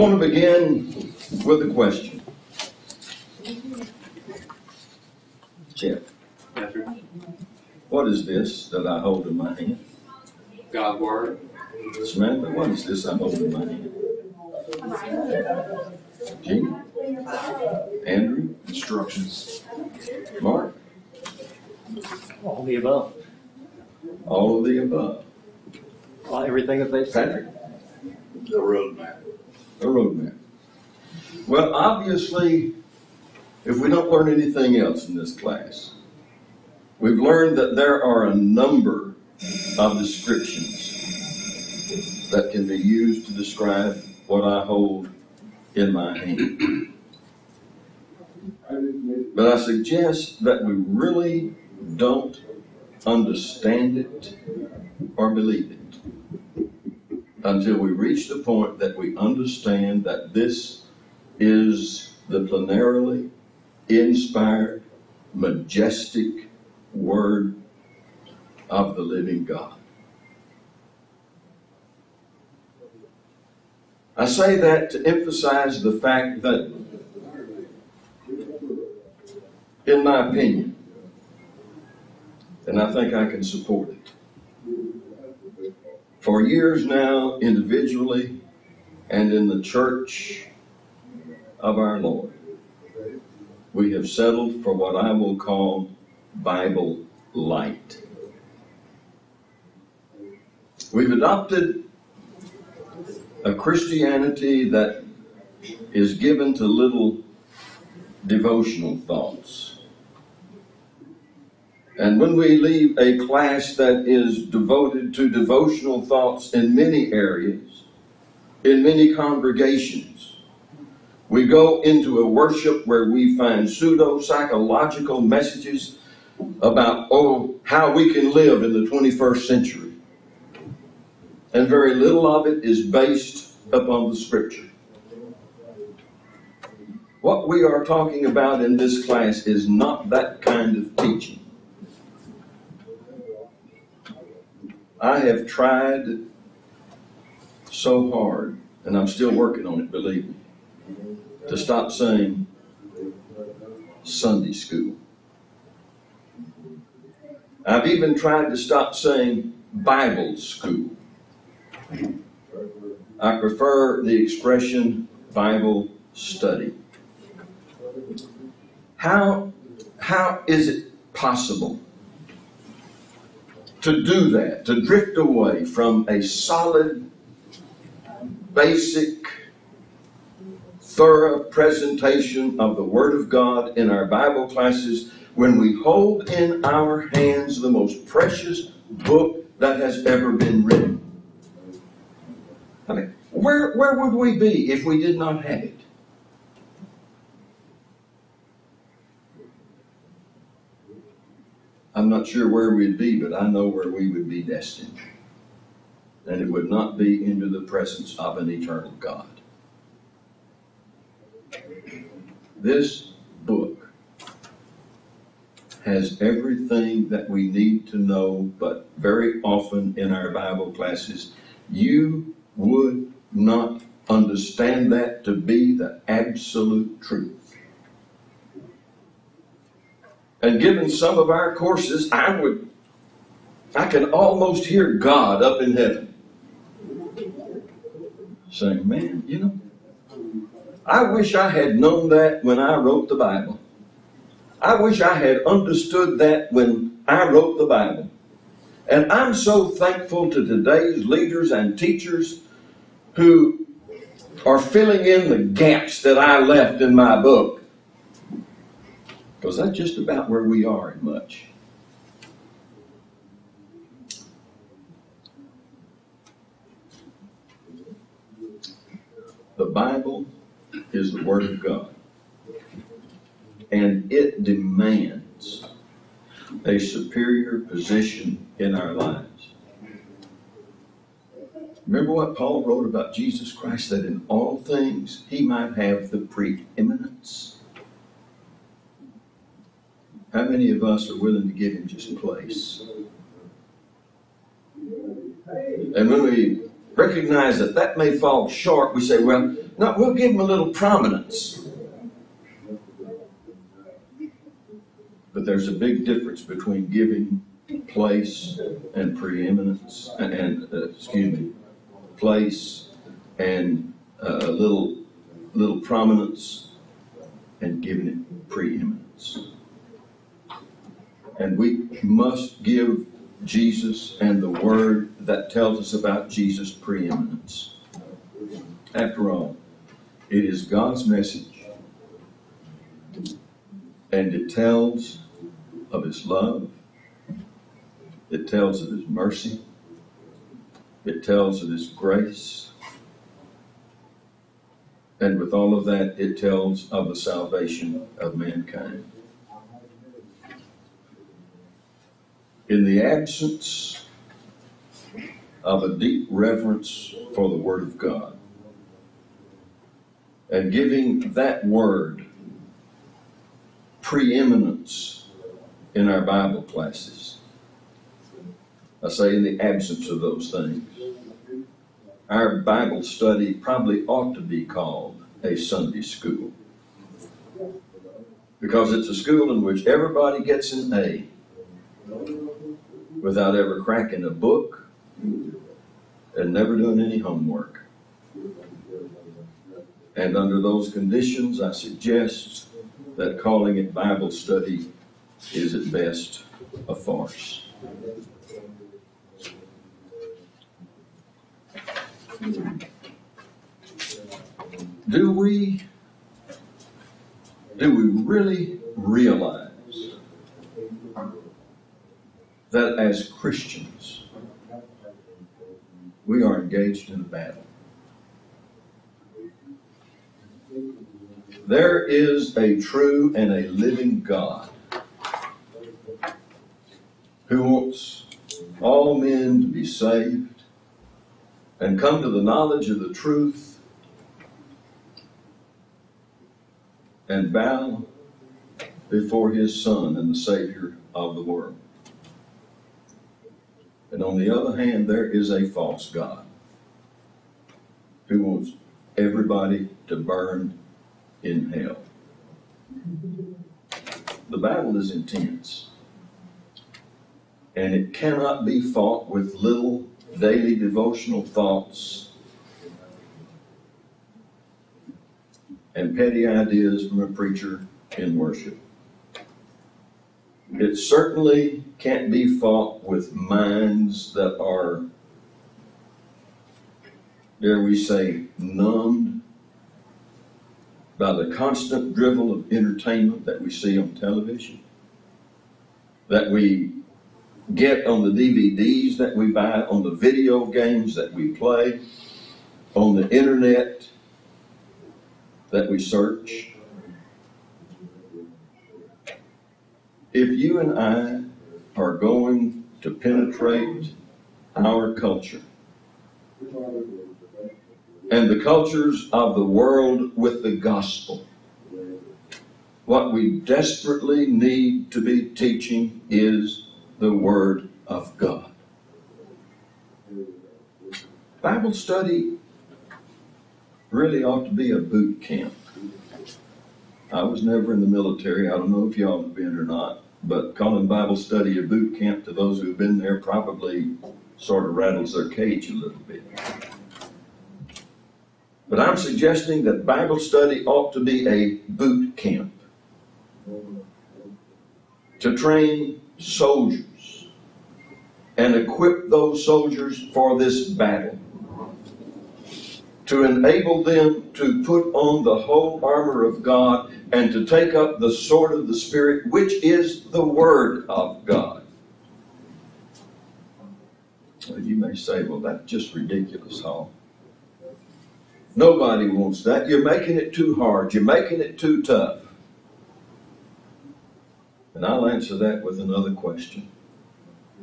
want to begin with a question. Jeff, what is this that I hold in my hand? God's Word. Samantha, what is this I hold in my hand? Gene? Andrew? Instructions. Mark? All of the above. All of the above. Everything that they said. Patrick? The roadmap. A roadmap. Well, obviously, if we don't learn anything else in this class, we've learned that there are a number of descriptions that can be used to describe what I hold in my hand. But I suggest that we really don't understand it or believe it until we reach the point that we understand that this is the plenarily inspired, majestic Word of the living God. I say that to emphasize the fact that, in my opinion, and I think I can support it, for years now, individually and in the church of our Lord, we have settled for what I will call Bible light. We've adopted a Christianity that is given to little devotional thoughts. And when we leave a class that is devoted to devotional thoughts in many areas, in many congregations, we go into a worship where we find pseudo-psychological messages about, how we can live in the 21st century. And very little of it is based upon the Scripture. What we are talking about in this class is not that kind of teaching. I have tried so hard, and I'm still working on it, believe me, to stop saying Sunday school. I've even tried to stop saying Bible school. I prefer the expression Bible study. How is it possible to do that, to drift away from a solid, basic, thorough presentation of the Word of God in our Bible classes when we hold in our hands the most precious book that has ever been written? I mean, where would we be if we did not have it? I'm not sure where we'd be, but I know where we would be destined. And it would not be into the presence of an eternal God. This book has everything that we need to know, but very often in our Bible classes, you would not understand that to be the absolute truth. And given some of our courses, I can almost hear God up in heaven saying, man, I wish I had known that when I wrote the Bible. I wish I had understood that when I wrote the Bible. And I'm so thankful to today's leaders and teachers who are filling in the gaps that I left in my book. Because that's just about where we are in much. The Bible is the Word of God. And it demands a superior position in our lives. Remember what Paul wrote about Jesus Christ, that in all things he might have the preeminence. How many of us are willing to give him just place? And when we recognize that may fall short, we say, well, No, we'll give them a little prominence. But there's a big difference between giving place and preeminence, place and a little prominence, and giving it preeminence. And we must give Jesus and the Word that tells us about Jesus preeminence. After all, it is God's message, and it tells of His love, it tells of His mercy, it tells of His grace, and with all of that, it tells of the salvation of mankind. In the absence of a deep reverence for the Word of God, and giving that Word preeminence in our Bible classes, I say in the absence of those things, our Bible study probably ought to be called a Sunday school, because it's a school in which everybody gets an A without ever cracking a book and never doing any homework. And under those conditions, I suggest that calling it Bible study is at best a farce. Do we really realize that as Christians, we are engaged in a battle? There is a true and a living God who wants all men to be saved and come to the knowledge of the truth and bow before His Son and the Savior of the world. And on the other hand, there is a false God who wants everybody to burn in hell. The battle is intense, and it cannot be fought with little daily devotional thoughts and petty ideas from a preacher in worship. It certainly can't be fought with minds that are, dare we say, numbed by the constant drivel of entertainment that we see on television, that we get on the DVDs that we buy, on the video games that we play, on the internet that we search. If you and I are going to penetrate our culture and the cultures of the world with the gospel, what we desperately need to be teaching is the Word of God. Bible study really ought to be a boot camp. I was never in the military. I don't know if y'all have been or not, but calling Bible study a boot camp to those who've been there probably sort of rattles their cage a little bit. But I'm suggesting that Bible study ought to be a boot camp to train soldiers and equip those soldiers for this battle, to enable them to put on the whole armor of God and to take up the sword of the Spirit, which is the Word of God. Well, you may say, well, that's just ridiculous, Hall. Nobody wants that. You're making it too hard. You're making it too tough. And I'll answer that with another question.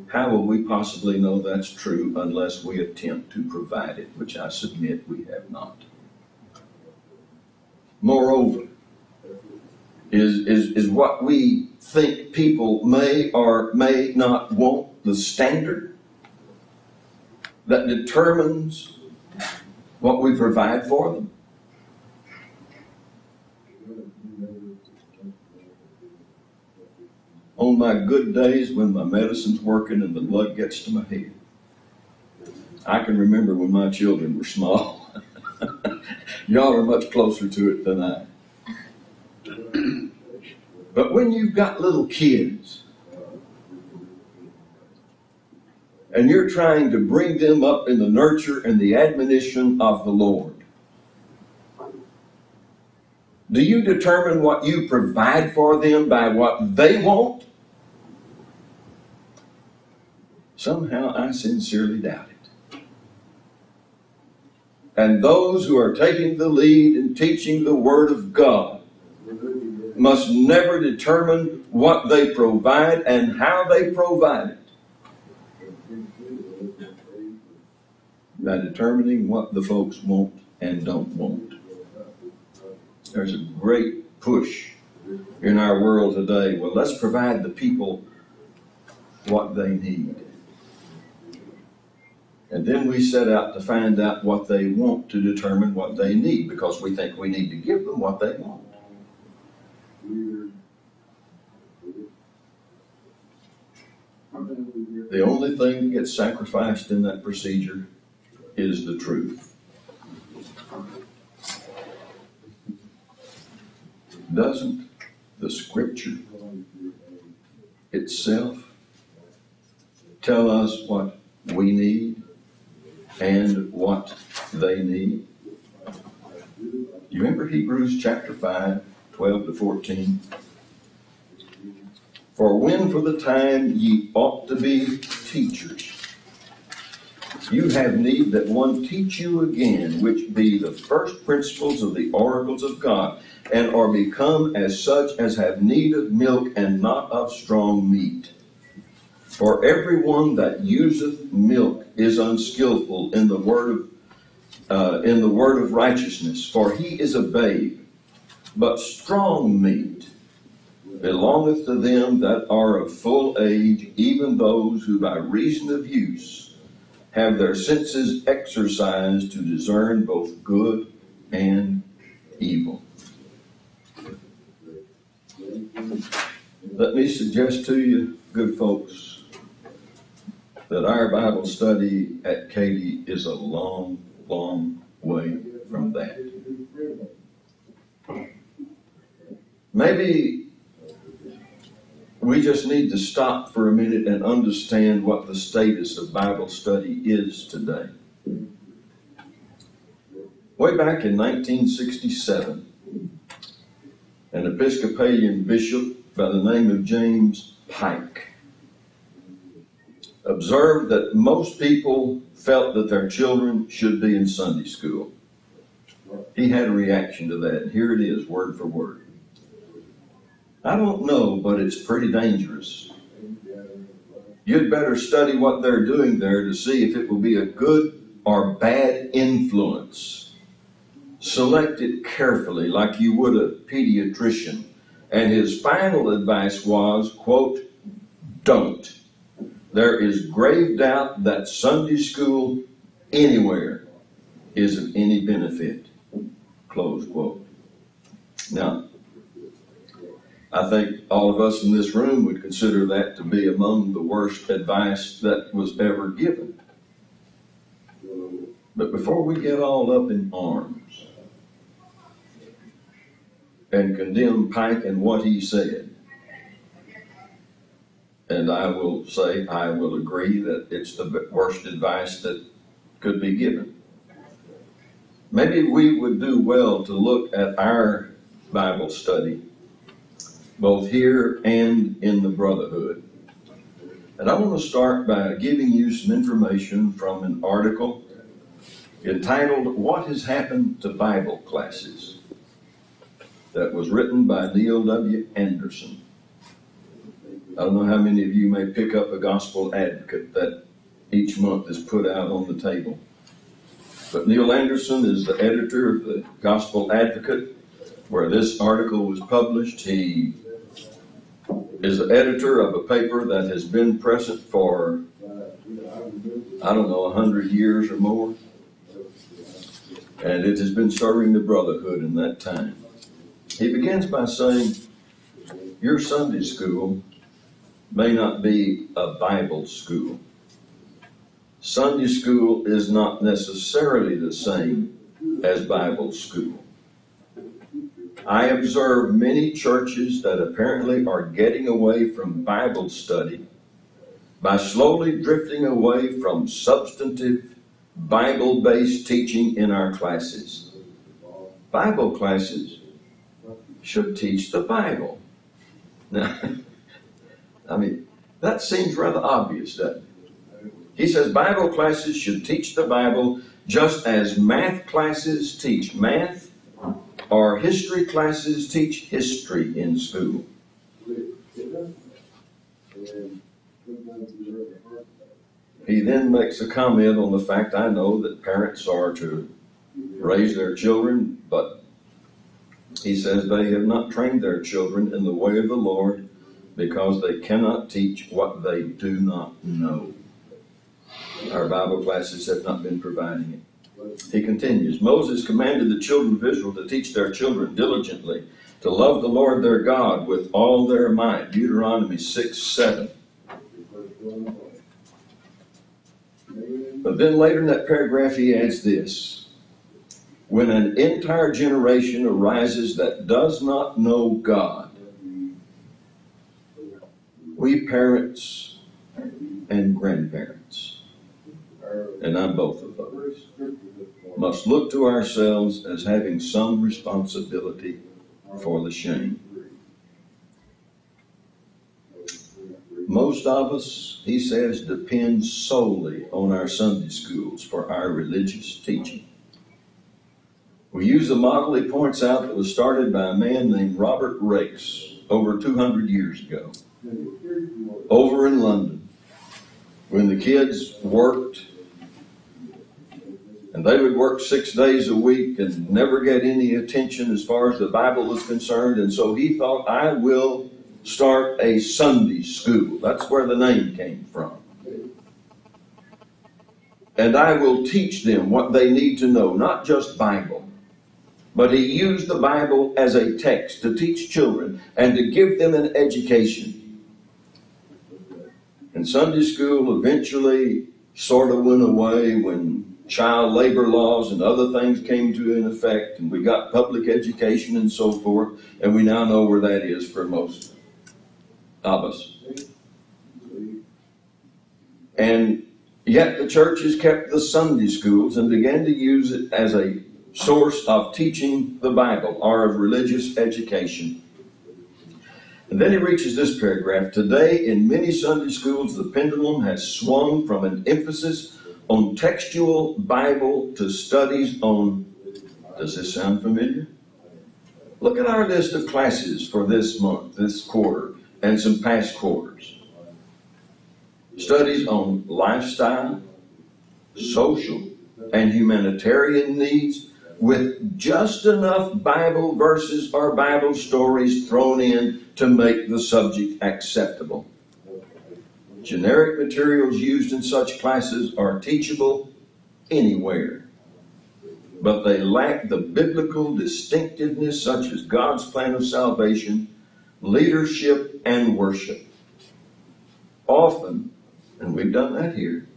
How will we possibly know that's true unless we attempt to provide it, which I submit we have not? Moreover, is what we think people may or may not want the standard that determines what we provide for them? on my good days when my medicine's working and the blood gets to my head. I can remember when my children were small. Y'all are much closer to it than I. But when you've got little kids and you're trying to bring them up in the nurture and the admonition of the Lord, do you determine what you provide for them by what they want? Somehow I sincerely doubt it. And those who are taking the lead in teaching the Word of God must never determine what they provide and how they provide it by determining what the folks want and don't want. There's a great push in our world today. Well, let's provide the people what they need. And then we set out to find out what they want to determine what they need, because we think we need to give them what they want. The only thing that gets sacrificed in that procedure is the truth. Doesn't the Scripture itself tell us what we need and what they need? You remember Hebrews chapter 5, 12 to 14? For when for the time ye ought to be teachers, you have need that one teach you again, which be the first principles of the oracles of God, and are become as such as have need of milk and not of strong meat. For everyone that useth milk is unskillful in the word of righteousness, for he is a babe. But strong meat belongeth to them that are of full age, even those who by reason of use have their senses exercised to discern both good and evil. Let me suggest to you, good folks, that our Bible study at Katy is a long, long way from that. Maybe we just need to stop for a minute and understand what the status of Bible study is today. Way back in 1967, an Episcopalian bishop by the name of James Pike observed that most people felt that their children should be in Sunday school. He had a reaction to that, and here it is, word for word. I don't know, but it's pretty dangerous. You'd better study what they're doing there to see if it will be a good or bad influence. Select it carefully like you would a pediatrician. And his final advice was, quote, don't. There is grave doubt that Sunday school anywhere is of any benefit, close quote. Now, I think all of us in this room would consider that to be among the worst advice that was ever given. But before we get all up in arms and condemn Pike and what he said, and I will say, I will agree that it's the worst advice that could be given. Maybe we would do well to look at our Bible study, both here and in the Brotherhood. And I want to start by giving you some information from an article entitled, What Has Happened to Bible Classes? That was written by Neil W. Anderson. I don't know how many of you may pick up a Gospel Advocate that each month is put out on the table. But Neil Anderson is the editor of the Gospel Advocate, where this article was published. He is the editor of a paper that has been present for, 100 years or more. And it has been serving the Brotherhood in that time. He begins by saying, your Sunday school may not be a Bible school. Sunday school is not necessarily the same as Bible school. I observe many churches that apparently are getting away from Bible study by slowly drifting away from substantive Bible-based teaching in our classes. Bible classes should teach the Bible. Now, I mean, that seems rather obvious, doesn't it? He says Bible classes should teach the Bible just as math classes teach math or history classes teach history in school. He then makes a comment on the fact, I know that parents are to raise their children, but he says they have not trained their children in the way of the Lord because they cannot teach what they do not know. Our Bible classes have not been providing it. He continues, Moses commanded the children of Israel to teach their children diligently to love the Lord their God with all their might. Deuteronomy 6:7. But then later in that paragraph he adds this. When an entire generation arises that does not know God, we parents and grandparents, and I'm both of those, must look to ourselves as having some responsibility for the shame. Most of us, he says, depend solely on our Sunday schools for our religious teaching. We use a model he points out that was started by a man named Robert Raikes over 200 years ago, over in London, when the kids worked, and they would work 6 days a week and never get any attention as far as the Bible was concerned. And so he thought, I will start a Sunday school. That's where the name came from. And I will teach them what they need to know, not just Bible. But he used the Bible as a text to teach children and to give them an education. And Sunday school eventually sort of went away when child labor laws and other things came to in effect, and we got public education and so forth, and we now know where that is for most of us. And yet the churches kept the Sunday schools and began to use it as a source of teaching the Bible or of religious education. And then he reaches this paragraph. Today, in many Sunday schools, the pendulum has swung from an emphasis on textual Bible to studies on, does this sound familiar? Look at our list of classes for this month, this quarter, and some past quarters. Studies on lifestyle, social, and humanitarian needs, with just enough Bible verses or Bible stories thrown in to make the subject acceptable. Generic materials used in such classes are teachable anywhere, but they lack the biblical distinctiveness such as God's plan of salvation, leadership, and worship. Often, and we've done that here,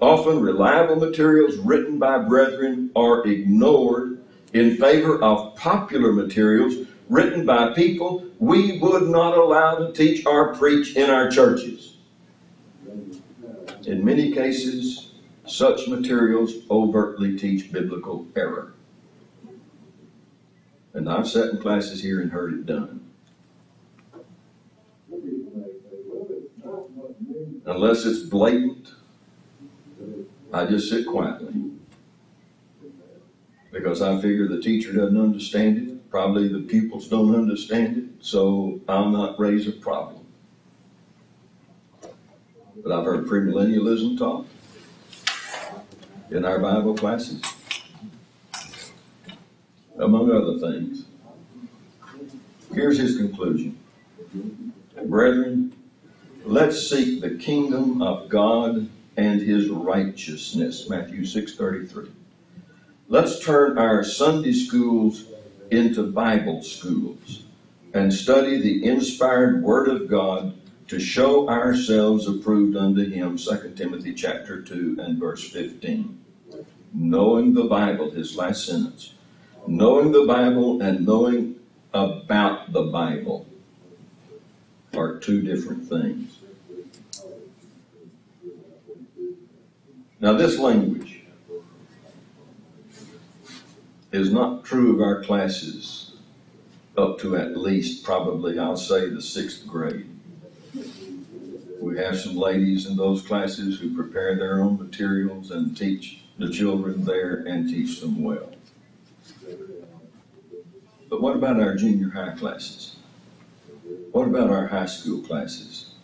often reliable materials written by brethren are ignored in favor of popular materials written by people we would not allow to teach or preach in our churches. In many cases, such materials overtly teach biblical error. And I've sat in classes here and heard it done. Unless it's blatant, I just sit quietly. Because I figure the teacher doesn't understand it. Probably the pupils don't understand it. So I'll not raise a problem. But I've heard premillennialism taught in our Bible classes, among other things. Here's his conclusion. Brethren, let's seek the kingdom of God and his righteousness. Matthew 6:33. Let's turn our Sunday schools into Bible schools and study the inspired Word of God to show ourselves approved unto him, 2 Timothy chapter 2 and verse 15. Knowing the Bible, his last sentence. Knowing the Bible and knowing about the Bible are two different things. Now this language is not true of our classes up to at least probably, I'll say, the 6th grade. We have some ladies in those classes who prepare their own materials and teach the children there and teach them well. But what about our junior high classes? What about our high school classes?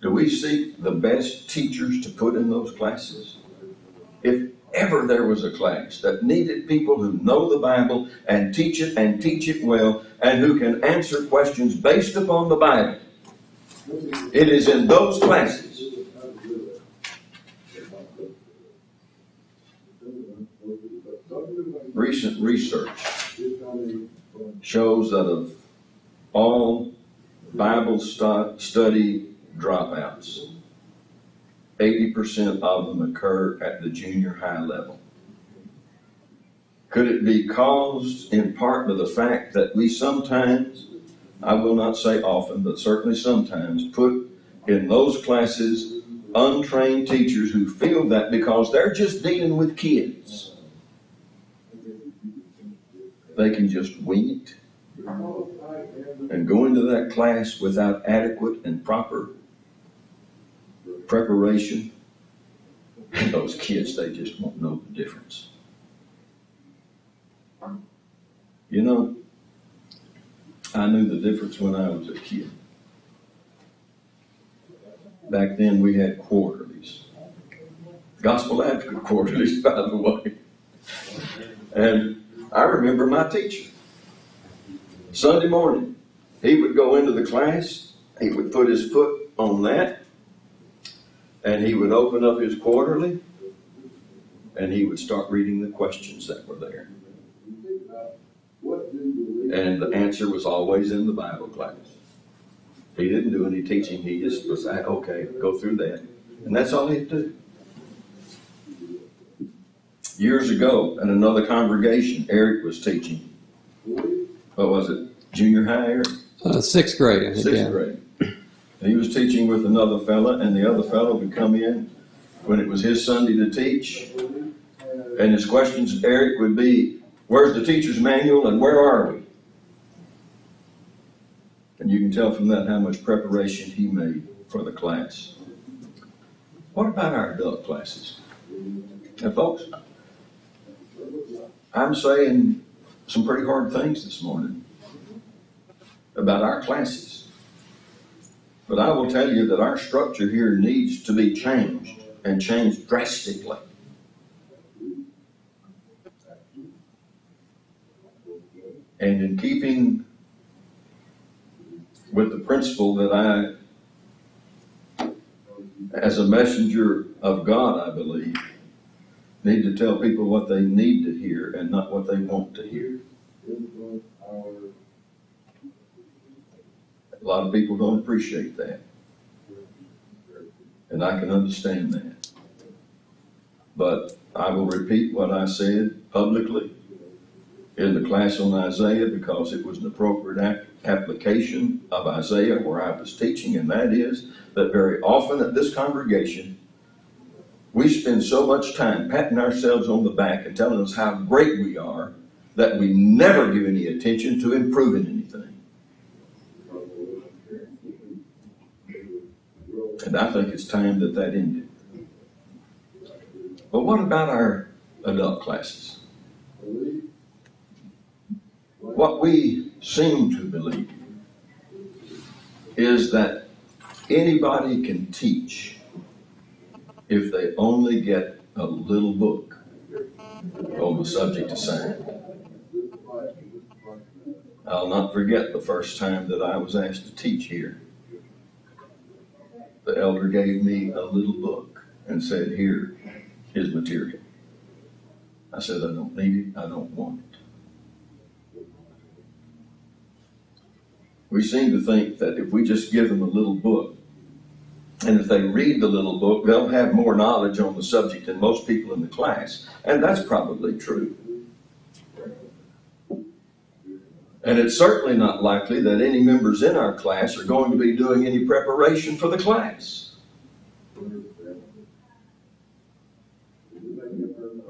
Do we seek the best teachers to put in those classes? If ever there was a class that needed people who know the Bible and teach it well, and who can answer questions based upon the Bible, it is in those classes. Recent research shows that of all Bible study dropouts, 80% of them occur at the junior high level. Could it be caused in part by the fact that we sometimes, I will not say often, but certainly sometimes, put in those classes untrained teachers who feel that because they're just dealing with kids, they can just wing it and go into that class without adequate and proper preparation? And those kids, they just won't know the difference. You know, I knew the difference when I was a kid. Back then we had quarterlies. Gospel Advocate quarterlies, by the way. And I remember my teacher. Sunday morning, he would go into the class, he would put his foot on that, and he would open up his quarterly, and he would start reading the questions that were there. And the answer was always in the Bible class. He didn't do any teaching, he just was like, okay, go through that. And that's all he'd do. Years ago, in another congregation, Eric was teaching. What was it? Junior high, Eric? 6th grade, I think. 6th grade. And he was teaching with another fella, and the other fella would come in when it was his Sunday to teach. And his questions to Eric would be, where's the teacher's manual and where are we? And you can tell from that how much preparation he made for the class. What about our adult classes? And folks, I'm saying some pretty hard things this morning about our classes. But I will tell you that our structure here needs to be changed, and changed drastically. And in keeping with the principle that I, as a messenger of God, I believe, need to tell people what they need to hear and not what they want to hear. A lot of people don't appreciate that. And I can understand that. But I will repeat what I said publicly in the class on Isaiah, because it was an appropriate application of Isaiah where I was teaching, and that is that very often at this congregation, we spend so much time patting ourselves on the back and telling us how great we are that we never give any attention to improving anything. And I think it's time that that ended. But what about our adult classes? What we seem to believe is that anybody can teach if they only get a little book on the subject assigned. I'll not forget the first time that I was asked to teach here. The elder gave me a little book and said, here is material. I said, I don't need it, I don't want it. We seem to think that if we just give them a little book, and if they read the little book, they'll have more knowledge on the subject than most people in the class. And that's probably true. And it's certainly not likely that any members in our class are going to be doing any preparation for the class. I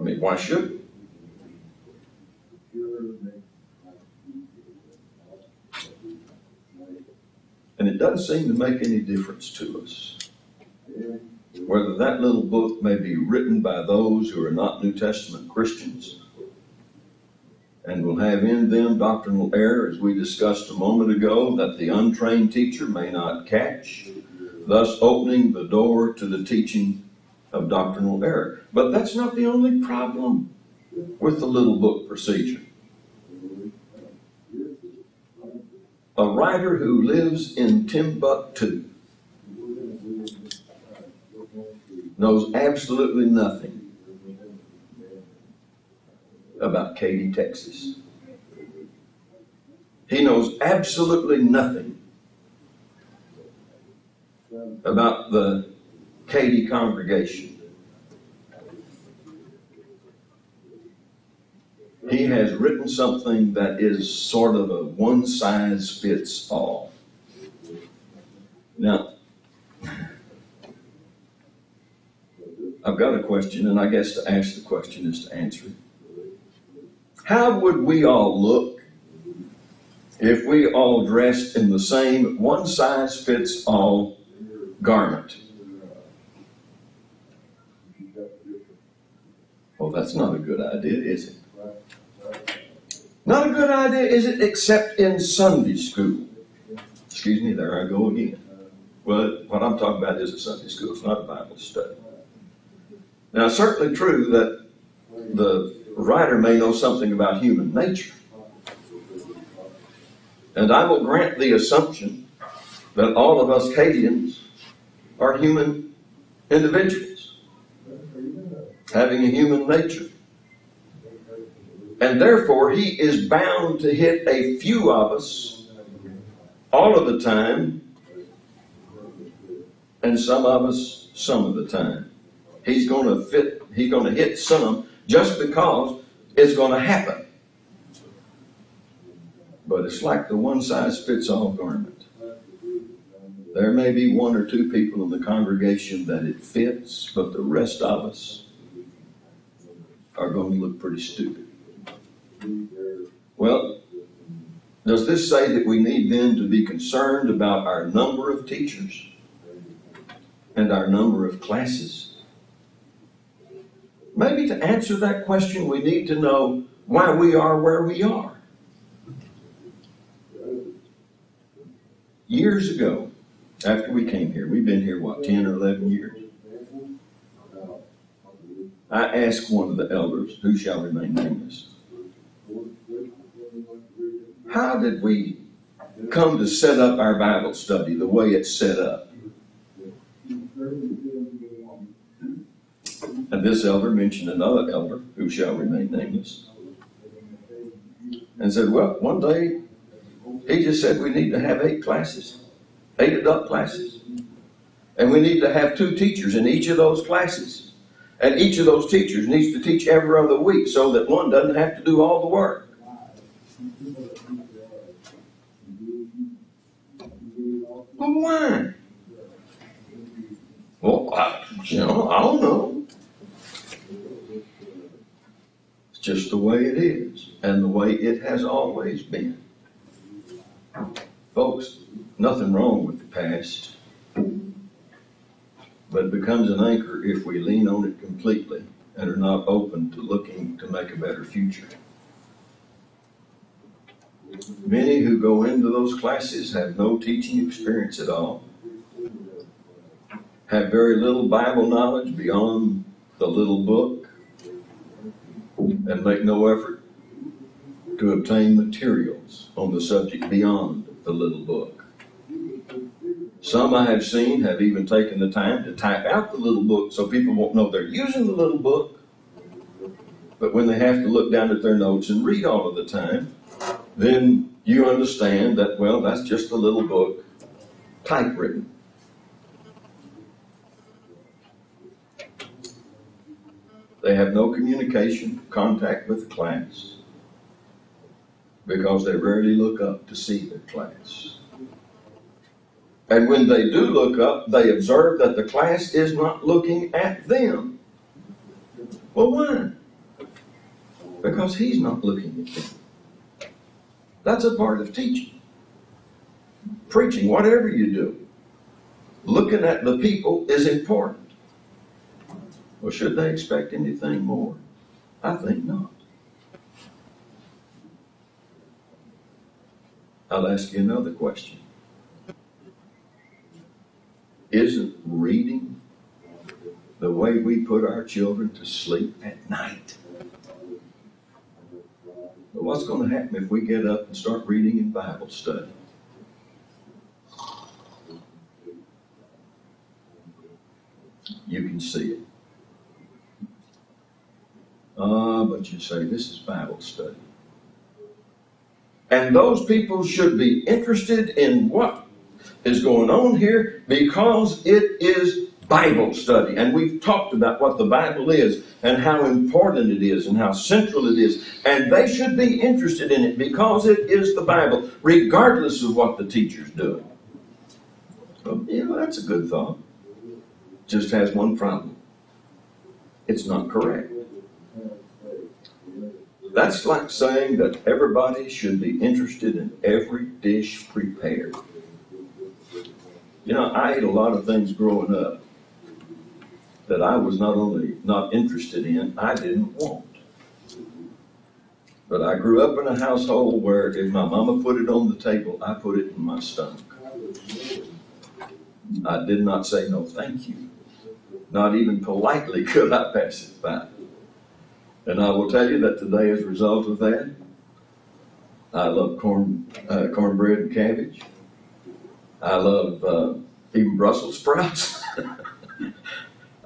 mean, why should we? And it doesn't seem to make any difference to us whether that little book may be written by those who are not New Testament Christians and will have in them doctrinal error, as we discussed a moment ago, that the untrained teacher may not catch, thus opening the door to the teaching of doctrinal error. But that's not the only problem with the little book procedure. A writer who lives in Timbuktu knows absolutely nothing about Katy, Texas. He knows absolutely nothing about the Katy congregation. He has written something that is sort of a one-size-fits-all. Now, I've got a question, and I guess to ask the question is to answer it. How would we all look if we all dressed in the same one-size-fits-all garment? Well, that's not a good idea, is it? Not a good idea, is it? Except in Sunday school. Excuse me, there I go again. Well, what I'm talking about is a Sunday school. It's not a Bible study. Now, it's certainly true that the writer may know something about human nature. And I will grant the assumption that all of us Cadians are human individuals, having a human nature. And therefore, he is bound to hit a few of us all of the time, and some of us some of the time. He's going to hit some just because it's going to happen. But it's like the one-size-fits-all garment. There may be one or two people in the congregation that it fits, but the rest of us are going to look pretty stupid. Well, does this say that we need then to be concerned about our number of teachers and our number of classes? Maybe to answer that question, we need to know why we are where we are. Years ago, after we came here, we've been here, 10 or 11 years? I asked one of the elders, who shall remain nameless, how did we come to set up our Bible study the way it's set up? And this elder mentioned another elder, who shall remain nameless, and said, well, one day, he just said we need to have 8 classes, 8 adult classes. And we need to have 2 teachers in each of those classes. And each of those teachers needs to teach every other week so that one doesn't have to do all the work. Well, why? Well, I don't know. It's just the way it is, and the way it has always been. Folks, nothing wrong with the past, but it becomes an anchor if we lean on it completely and are not open to looking to make a better future. Many who go into those classes have no teaching experience at all, have very little Bible knowledge beyond the little book, and make no effort to obtain materials on the subject beyond the little book. Some I have seen have even taken the time to type out the little book so people won't know they're using the little book. But when they have to look down at their notes and read all of the time, then you understand that, well, that's just a little book, typewritten. They have no communication, contact with the class, because they rarely look up to see their class. And when they do look up, they observe that the class is not looking at them. Well, why? Because he's not looking at them. That's a part of teaching. Preaching, whatever you do, looking at the people is important. Well, should they expect anything more? I think not. I'll ask you another question. Isn't reading the way we put our children to sleep at night? But what's going to happen if we get up and start reading in Bible study? You can see it. But you say, this is Bible study. And those people should be interested in what is going on here because it is Bible study. And we've talked about what the Bible is and how important it is and how central it is. And they should be interested in it because it is the Bible, regardless of what the teacher's doing. So, that's a good thought. Just has one problem. It's not correct. That's like saying that everybody should be interested in every dish prepared. I ate a lot of things growing up that I was not only not interested in, I didn't want. But I grew up in a household where if my mama put it on the table, I put it in my stomach. I did not say no thank you. Not even politely could I pass it by. And I will tell you that today, as a result of that, I love cornbread and cabbage. I love even Brussels sprouts.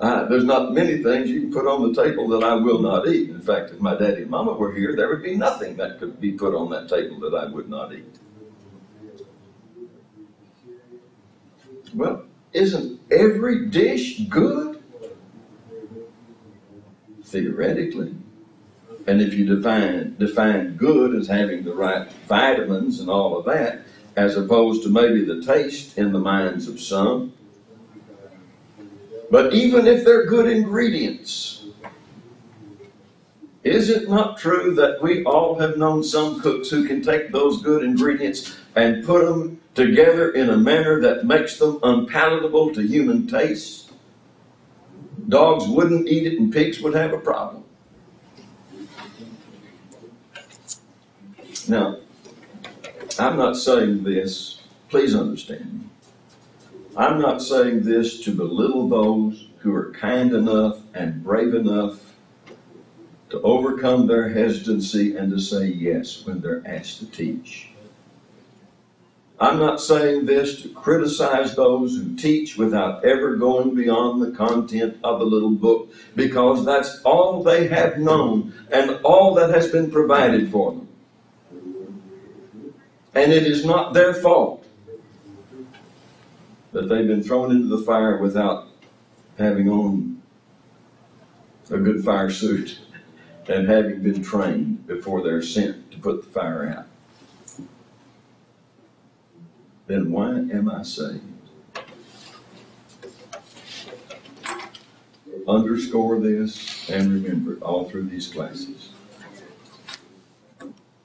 There's not many things you can put on the table that I will not eat. In fact, if my daddy and mama were here, there would be nothing that could be put on that table that I would not eat. Well, isn't every dish good? Theoretically. And if you define good as having the right vitamins and all of that, as opposed to maybe the taste in the minds of some. But even if they're good ingredients, is it not true that we all have known some cooks who can take those good ingredients and put them together in a manner that makes them unpalatable to human taste? Dogs wouldn't eat it and pigs would have a problem. Now, I'm not saying this, please understand me. I'm not saying this to belittle those who are kind enough and brave enough to overcome their hesitancy and to say yes when they're asked to teach. I'm not saying this to criticize those who teach without ever going beyond the content of the little book, because that's all they have known and all that has been provided for them. And it is not their fault that they've been thrown into the fire without having on a good fire suit and having been trained before they're sent to put the fire out. Then why am I saved? Underscore this and remember it all through these classes.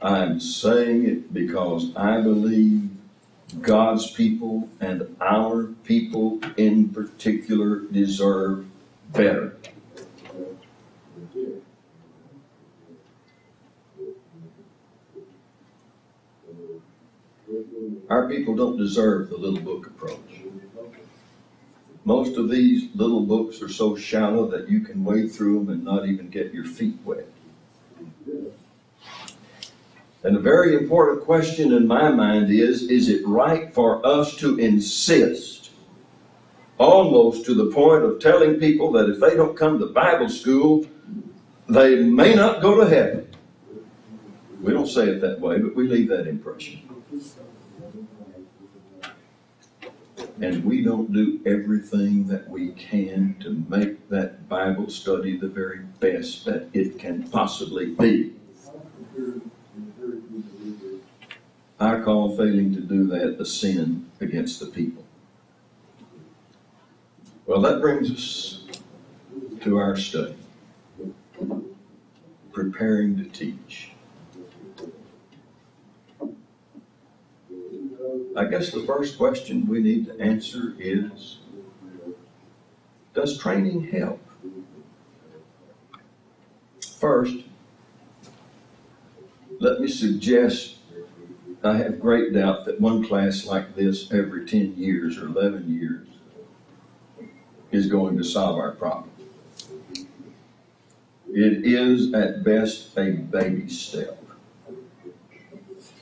I'm saying it because I believe God's people and our people in particular deserve better. Our people don't deserve the little book approach. Most of these little books are so shallow that you can wade through them and not even get your feet wet. And a very important question in my mind is it right for us to insist, almost to the point of telling people that if they don't come to Bible school, they may not go to heaven? We don't say it that way, but we leave that impression. And we don't do everything that we can to make that Bible study the very best that it can possibly be. I call failing to do that a sin against the people. Well, that brings us to our study, preparing to teach. I guess the first question we need to answer is, does training help? First, let me suggest I have great doubt that one class like this every 10 years or 11 years is going to solve our problem. It is at best a baby step.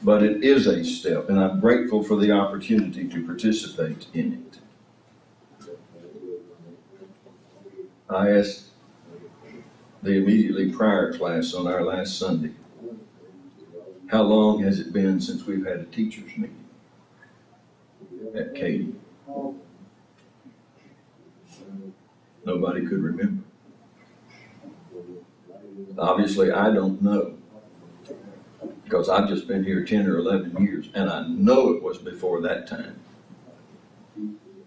But it is a step, and I'm grateful for the opportunity to participate in it. I asked the immediately prior class on our last Sunday, how long has it been since we've had a teachers' meeting at Katy? Nobody could remember. Obviously, I don't know, because I've just been here 10 or 11 years, and I know it was before that time,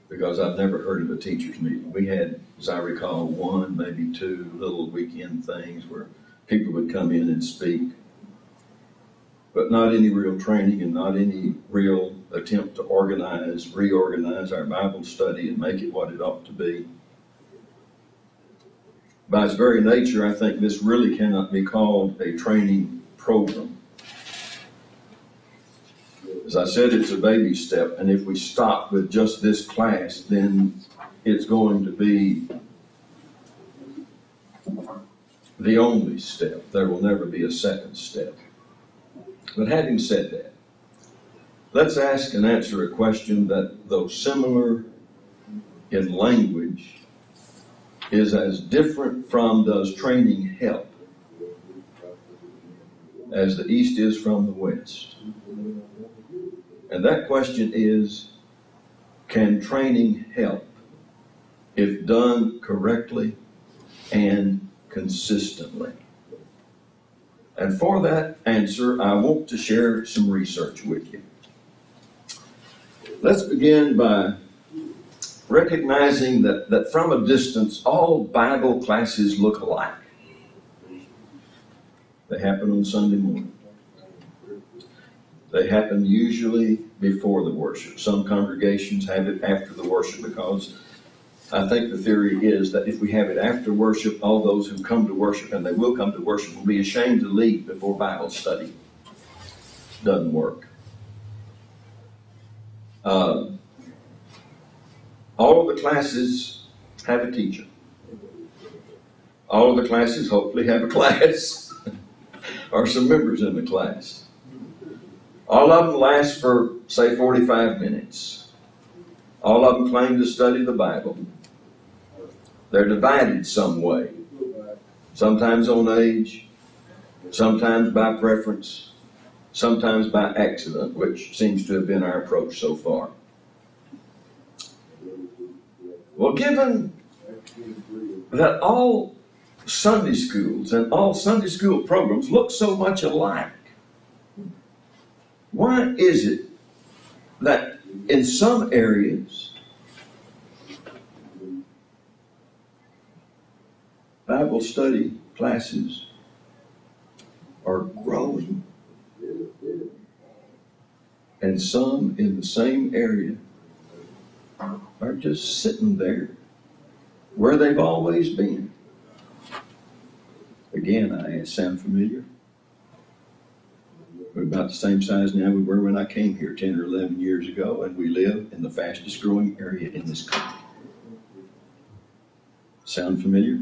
because I've never heard of a teachers' meeting. We had, as I recall, one, maybe two little weekend things where people would come in and speak, but not any real training and not any real attempt to reorganize our Bible study and make it what it ought to be. By its very nature, I think this really cannot be called a training program. As I said, it's a baby step, and if we stop with just this class, then it's going to be the only step. There will never be a second step. But having said that, let's ask and answer a question that, though similar in language, is as different from does training help as the East is from the West. And that question is, can training help if done correctly and consistently? And for that answer, I want to share some research with you. Let's begin by recognizing that from a distance, all Bible classes look alike. They happen on Sunday morning. They happen usually before the worship. Some congregations have it after the worship, because I think the theory is that if we have it after worship, all those who come to worship, and they will come to worship, will be ashamed to leave before Bible study. Doesn't work. All of the classes have a teacher. All of the classes hopefully have a class or some members in the class. All of them last for, say, 45 minutes. All of them claim to study the Bible. They're divided some way. Sometimes on age, sometimes by preference, sometimes by accident, which seems to have been our approach so far. Well, given that all Sunday schools and all Sunday school programs look so much alike, why is it that in some areas Bible study classes are growing and some in the same area are just sitting there where they've always been? Again, I sound familiar. We're about the same size now we were when I came here 10 or 11 years ago, and we live in the fastest growing area in this country. Sound familiar?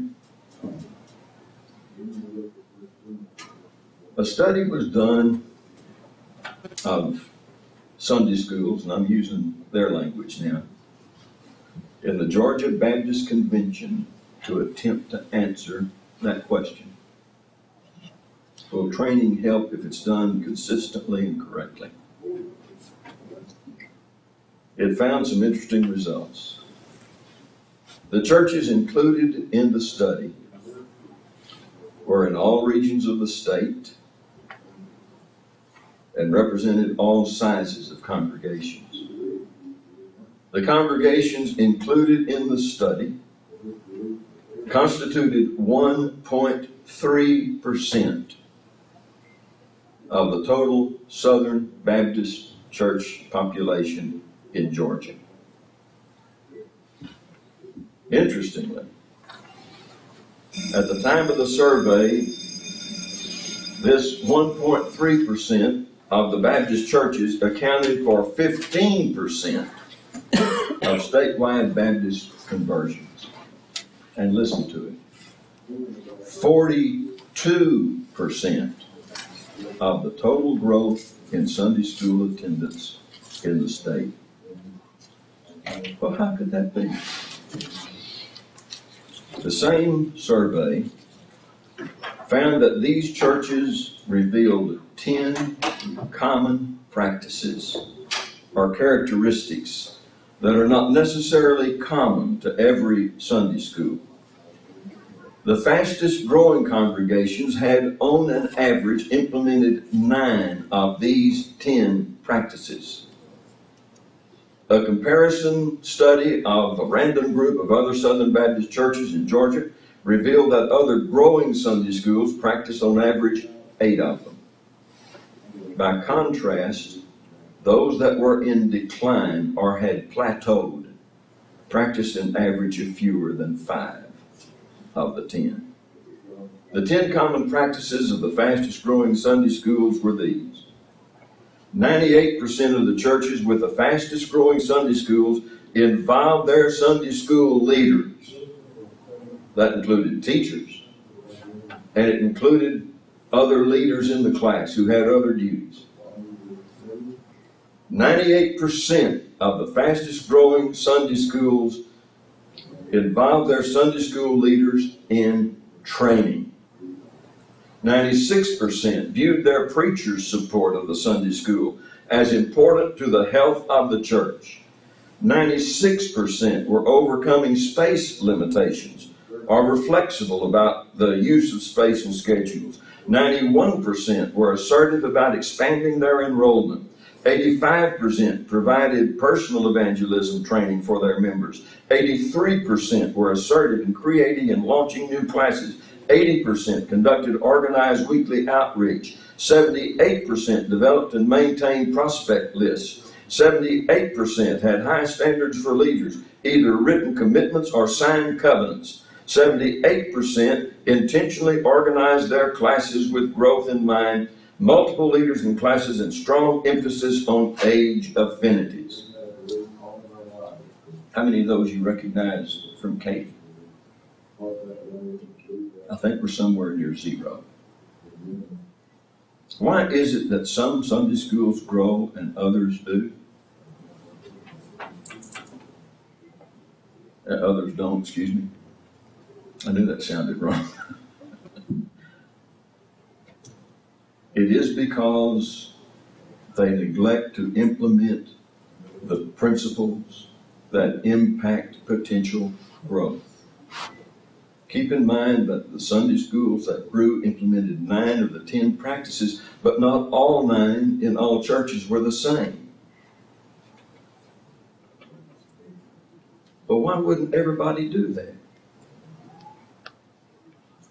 A study was done of Sunday schools, and I'm using their language now, in the Georgia Baptist Convention to attempt to answer that question. Will training help if it's done consistently and correctly? It found some interesting results. The churches included in the study were in all regions of the state and represented all sizes of congregations. The congregations included in the study constituted 1.3% of the total Southern Baptist Church population in Georgia. Interestingly, at the time of the survey, this 1.3% of the Baptist churches accounted for 15% of statewide Baptist conversions. And listen to it, 42% of the total growth in Sunday school attendance in the state. Well, how could that be? The same survey found that these churches revealed 10 common practices or characteristics that are not necessarily common to every Sunday school. The fastest growing congregations had on an average implemented 9 of these 10 practices. A comparison study of a random group of other Southern Baptist churches in Georgia revealed that other growing Sunday schools practiced on average 8 of them. By contrast, those that were in decline or had plateaued practiced an average of fewer than 5 of the 10. The 10 common practices of the fastest growing Sunday schools were these. 98% of the churches with the fastest growing Sunday schools involved their Sunday school leaders. That included teachers, and it included other leaders in the class who had other duties. 98% of the fastest growing Sunday schools involved their Sunday school leaders in training. 96% viewed their preacher's support of the Sunday school as important to the health of the church. 96% were overcoming space limitations or were flexible about the use of space and schedules. 91% were assertive about expanding their enrollment. 85% provided personal evangelism training for their members. 83% were assertive in creating and launching new classes. 80% conducted organized weekly outreach. 78% developed and maintained prospect lists. 78% had high standards for leaders, either written commitments or signed covenants. 78% intentionally organized their classes with growth in mind, multiple leaders in classes, and strong emphasis on age affinities. How many of those you recognize from Katie? I think we're somewhere near 0. Why is it that some Sunday schools grow and others do? Others don't, excuse me. I knew that sounded wrong. It is because they neglect to implement the principles that impact potential growth. Keep in mind that the Sunday schools that grew implemented 9 of the 10 practices, but not all 9 in all churches were the same. But why wouldn't everybody do that?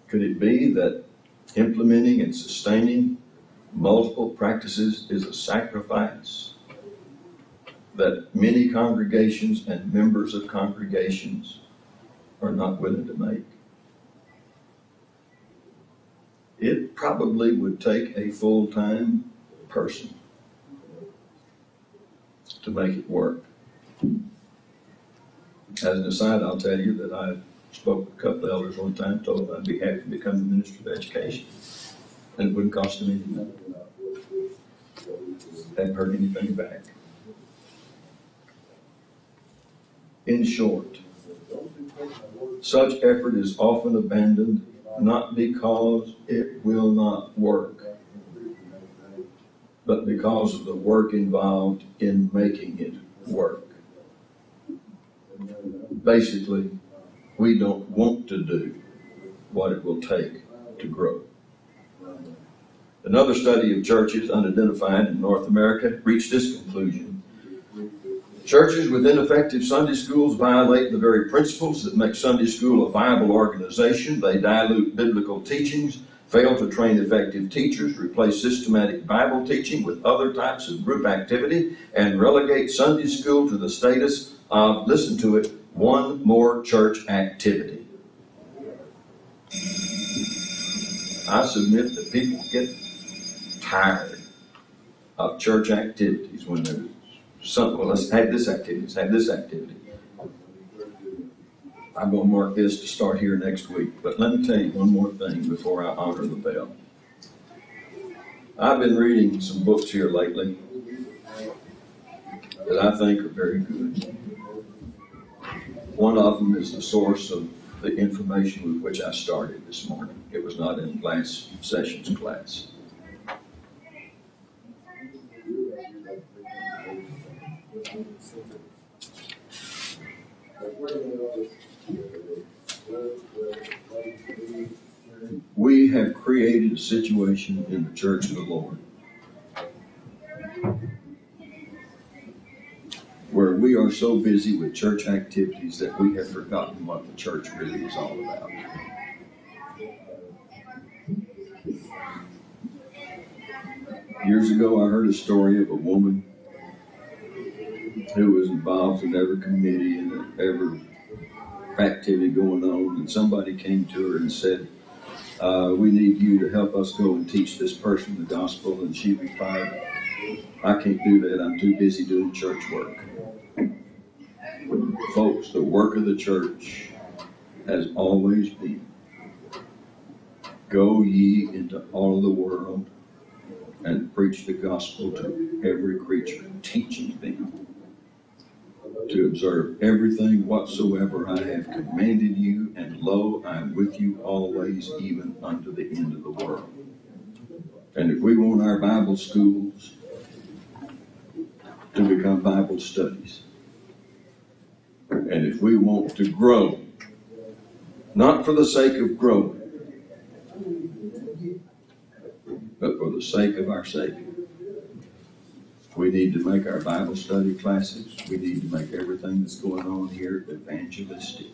Could it be that implementing and sustaining multiple practices is a sacrifice that many congregations and members of congregations are not willing to make? It probably would take a full-time person to make it work. As an aside, I'll tell you that I spoke with a couple of elders one time, told them I'd be happy to become the minister of education. And it wouldn't cost them anything. Hadn't heard anything back. In short, such effort is often abandoned not because it will not work, but because of the work involved in making it work. Basically, we don't want to do what it will take to grow. Another study of churches unidentified in North America reached this conclusion. Churches with ineffective Sunday schools violate the very principles that make Sunday school a viable organization. They dilute biblical teachings, fail to train effective teachers, replace systematic Bible teaching with other types of group activity, and relegate Sunday school to the status of, listen to it, one more church activity. I submit that people get tired of church activities when there's something. Well, let's have this activity, let's have this activity. I'm going to mark this to start here next week. But let me tell you one more thing before I honor the bell. I've been reading some books here lately that I think are very good. One of them is the source of the information with which I started this morning. It was not in last session's class. We have created a situation in the church of the Lord where we are so busy with church activities that we have forgotten what the church really is all about. Years ago, I heard a story of a woman who was involved in every committee and every activity going on, and somebody came to her and said, we need you to help us go and teach this person the gospel. And she replied, I can't do that. I'm too busy doing church work. Folks, the work of the church has always been, go ye into all the world and preach the gospel to every creature, teaching them to observe everything whatsoever I have commanded you, and lo, I am with you always, even unto the end of the world. And if we want our Bible schools to become Bible studies, and if we want to grow, not for the sake of growing, but for the sake of our Savior, we need to make our Bible study classes. We need to make everything that's going on here evangelistic.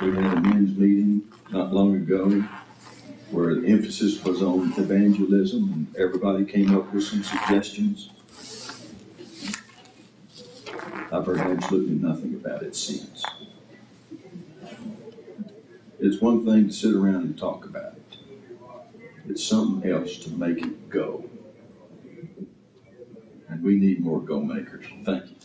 We had a men's meeting not long ago where the emphasis was on evangelism, and everybody came up with some suggestions. I've heard absolutely nothing about it since. It's one thing to sit around and talk about it. It's something else to make it go. And we need more go makers. Thank you.